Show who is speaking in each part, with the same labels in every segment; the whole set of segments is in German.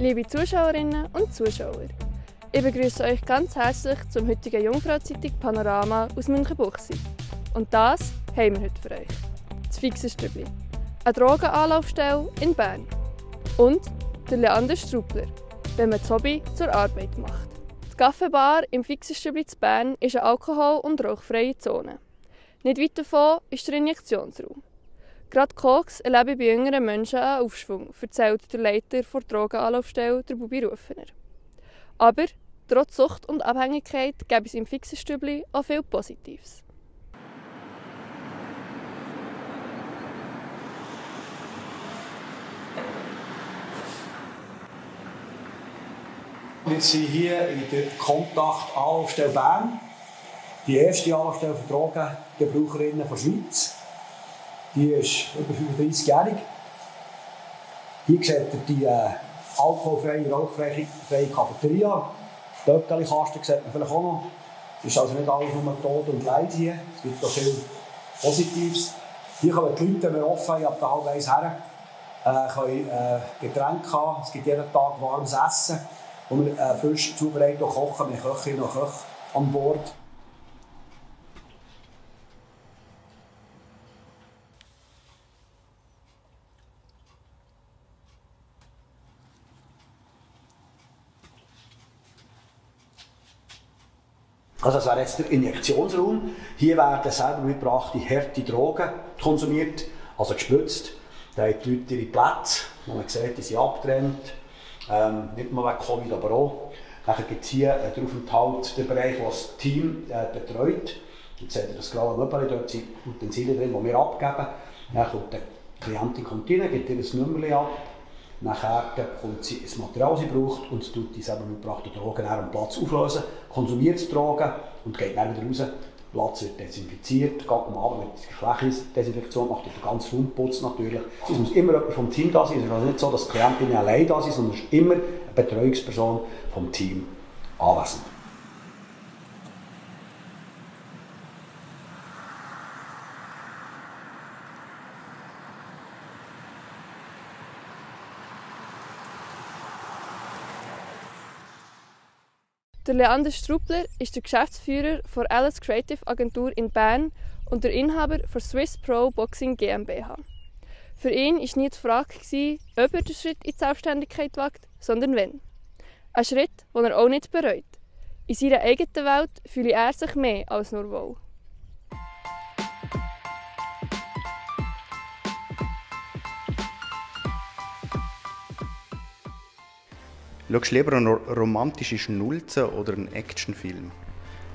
Speaker 1: Liebe Zuschauerinnen und Zuschauer, ich begrüße euch ganz herzlich zum heutigen Jungfrau-Zeitung Panorama aus Münchenbuchsee. Und das haben wir heute für euch. Das Fixestübli, eine Drogenanlaufstelle in Bern. Und der Leander Strupler, wenn man das Hobby zur Arbeit macht. Die Kaffeebar im Fixestübli zu Bern ist eine alkohol- und rauchfreie Zone. Nicht weit davon ist der Injektionsraum. Gerade Koks erlebe bei jüngeren Menschen einen Aufschwung, erzählt der Leiter der Drogenanlaufstelle, der Bubi Rufener. Aber trotz Sucht und Abhängigkeit gäbe es im Fixestübli auch viel Positives.
Speaker 2: Wir sind hier in der Kontakt-Anlaufstelle Bern, die erste Anlaufstelle für Drogengebraucherinnen der Schweiz. Die ist über 35-jährig. Hier seht ihr die alkoholfreie, rauchfreie Cafeteria. Töckeli-Kasten sieht man vielleicht auch noch. Es ist also nicht alles nur Tod und Leid hier. Es gibt auch viel Positives. Hier kommen die Leute, wenn wir offen haben, ab der halb eins her, können Getränke haben. Es gibt jeden Tag warmes Essen, wo wir frisch zubereitet und kochen. Wir haben Köchinnen und Köche an Bord. Also das wäre jetzt der Injektionsraum. Hier werden selber mitgebrachte harte Drogen konsumiert, also gespritzt. Da haben die Leute ihre Plätze, wo man sieht, die sind abgetrennt. Nicht nur wegen Covid, aber auch. Dann gibt es hier den Aufenthalt, den Bereich, den das Team betreut. Jetzt seht ihr das graue Möbel, dort sind Utensilien drin, die wir abgeben. Dann kommt die Klientin rein, gibt ihr ein Nummer ab. Nachher bekommt sie das Material, das sie braucht, und tut die selber mitgebrachten Drogen am Platz auflösen, konsumiert die Drogen und geht dann wieder raus. Der Platz wird desinfiziert, geht am Abend mit der Flächendesinfektion, macht den ganzen Raum putzt natürlich. Es muss immer jemand vom Team da sein, es ist also nicht so, dass die Klientinnen allein da sind, sondern es ist immer eine Betreuungsperson vom Team anwesend.
Speaker 1: Der Leander Strupler ist der Geschäftsführer der Alice Creative Agentur in Bern und der Inhaber der Swiss Pro Boxing GmbH. Für ihn war nie die Frage, ob er den Schritt in die Selbstständigkeit wagt, sondern wann. Ein Schritt, den er auch nicht bereut. In seiner eigenen Welt fühle er sich mehr als nur wohl.
Speaker 3: Schaust du lieber eine romantische Schnulze oder einen Actionfilm?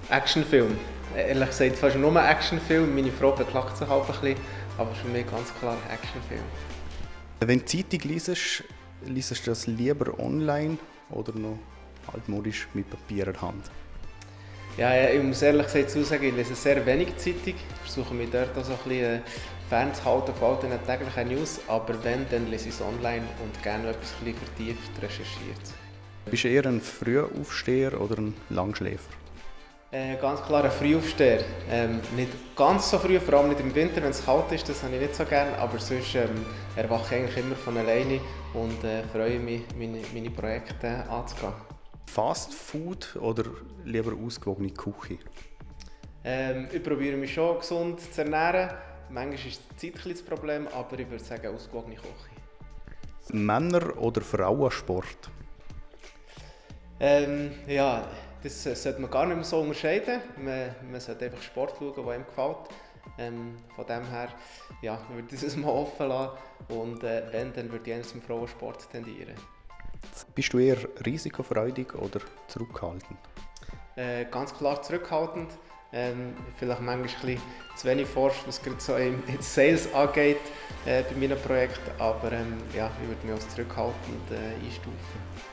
Speaker 4: Actionfilm. Ehrlich gesagt fast nur Actionfilm. Meine Frau beklagt sich halt ein bisschen, aber für mich ganz klar Actionfilm.
Speaker 3: Wenn du Zeitung liest, liest du das lieber online oder noch altmodisch mit Papier in der Hand?
Speaker 4: Ja, ich muss ehrlich gesagt sagen, ich lese sehr wenig Zeitung. Ich versuche mich dort auch so ein bisschen fernzuhalten von all den täglichen News. Aber wenn, dann lese ich es online und gerne etwas ein bisschen vertieft recherchiert.
Speaker 3: Bist du eher ein Frühaufsteher oder ein Langschläfer?
Speaker 4: Ganz klar ein Frühaufsteher. Nicht ganz so früh, vor allem nicht im Winter, wenn es kalt ist, das habe ich nicht so gerne. Aber sonst erwache ich eigentlich immer von alleine und freue mich, meine Projekte anzugehen.
Speaker 3: Fast Food oder lieber ausgewogene Küche?
Speaker 4: Ich probiere mich schon gesund zu ernähren. Manchmal ist die Zeit das Problem, aber ich würde sagen ausgewogene Küche.
Speaker 3: Männer- oder Frauensport?
Speaker 4: Ja, das sollte man gar nicht mehr so unterscheiden. Man sollte einfach Sport schauen, der einem gefällt. Von dem her ja, würde ich das mal offen lassen. Und wenn, dann würde ich eher zum Frauensport tendieren.
Speaker 3: Bist du eher risikofreudig oder zurückhaltend?
Speaker 4: Ganz klar zurückhaltend. Vielleicht manchmal ein bisschen zu wenig forscht, was gerade so in Sales angeht bei meinem Projekt. Aber ja, ich würde mich als zurückhaltend einstufen.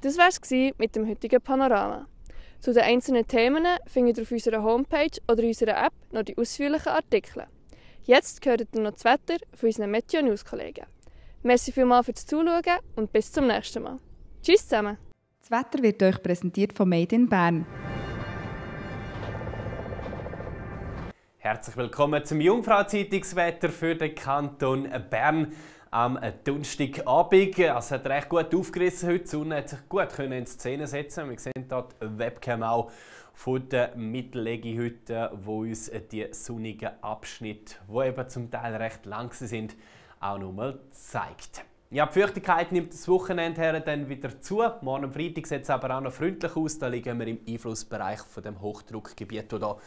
Speaker 1: Das war es mit dem heutigen Panorama. Zu den einzelnen Themen findet ihr auf unserer Homepage oder in unserer App noch die ausführlichen Artikel. Jetzt hört ihr noch das Wetter von unseren Meteo News Kollegen. Merci vielmals fürs Zuschauen und bis zum nächsten Mal. Tschüss zusammen!
Speaker 5: Das Wetter wird euch präsentiert von Made in Bern. Herzlich willkommen zum Jungfrau-Zeitungswetter für den Kanton Bern am Donnerstagabend. Es hat recht gut aufgerissen heute. Die Sonne hat sich gut in Szene setzen. Wir sehen hier die Webcam auch von der Mittellegi-Hütte, wo uns die sonnigen Abschnitte, die eben zum Teil recht lang sind, auch nochmal zeigt. Ja, die Feuchtigkeit nimmt das Wochenende her dann wieder zu. Morgen am Freitag sieht es aber auch noch freundlich aus. Da liegen wir im Einflussbereich von dem Hochdruckgebiet, das hier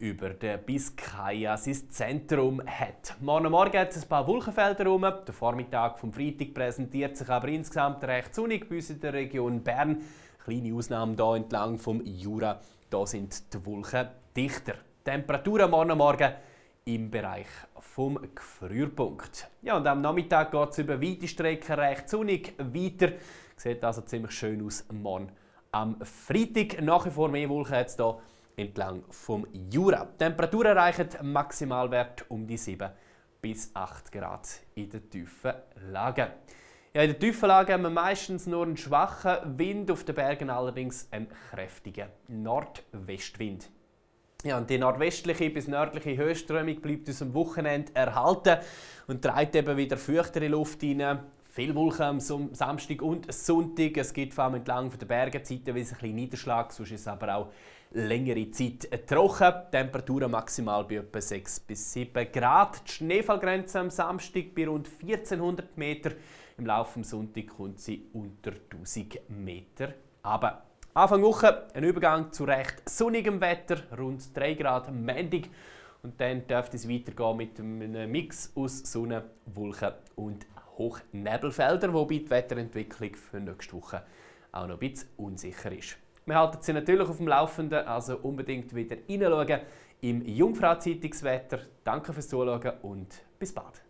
Speaker 5: über den Biskaya sein Zentrum hat. Morgen Morgen hat es ein paar Wolkenfelder herum. Der Vormittag vom Freitag präsentiert sich aber insgesamt recht sonnig bei uns in der Region Bern. Kleine Ausnahmen hier entlang vom Jura. Da sind die Wolken dichter. Temperaturen morgen Morgen im Bereich vom Gefrierpunkt. Ja, und am Nachmittag geht es über weite Strecken recht sonnig weiter. Sieht also ziemlich schön aus morgen am Freitag. Nach wie vor mehr Wolken hat es hier entlang vom Jura. Die Temperaturen erreichen Maximalwert um die 7 bis 8 Grad in den tiefen Lagen. Ja, in den tiefen Lagen haben wir meistens nur einen schwachen Wind, auf den Bergen allerdings einen kräftigen Nordwestwind. Ja, und die nordwestliche bis nördliche Höhenströmung bleibt uns am Wochenende erhalten und trägt eben wieder feuchtere Luft rein. Viel Wolken am Samstag und Sonntag. Es gibt vor allem entlang der Berge zeitweise ein bisschen Niederschlag, sonst ist es aber auch längere Zeit trocken. Temperaturen maximal bei etwa 6 bis 7 Grad. Die Schneefallgrenze am Samstag bei rund 1400 Meter. Im Laufe des Sonntags kommt sie unter 1000 Meter runter. Anfang Woche ein Übergang zu recht sonnigem Wetter, rund 3 Grad am Montag. Und dann dürfte es weitergehen mit einem Mix aus Sonne, Wolken und Hochnebelfeldern, wobei die Wetterentwicklung für nächste Woche auch noch ein bisschen unsicher ist. Wir halten Sie natürlich auf dem Laufenden, also unbedingt wieder reinschauen im Jungfrau-Zeitungswetter. Danke fürs Zuschauen und bis bald.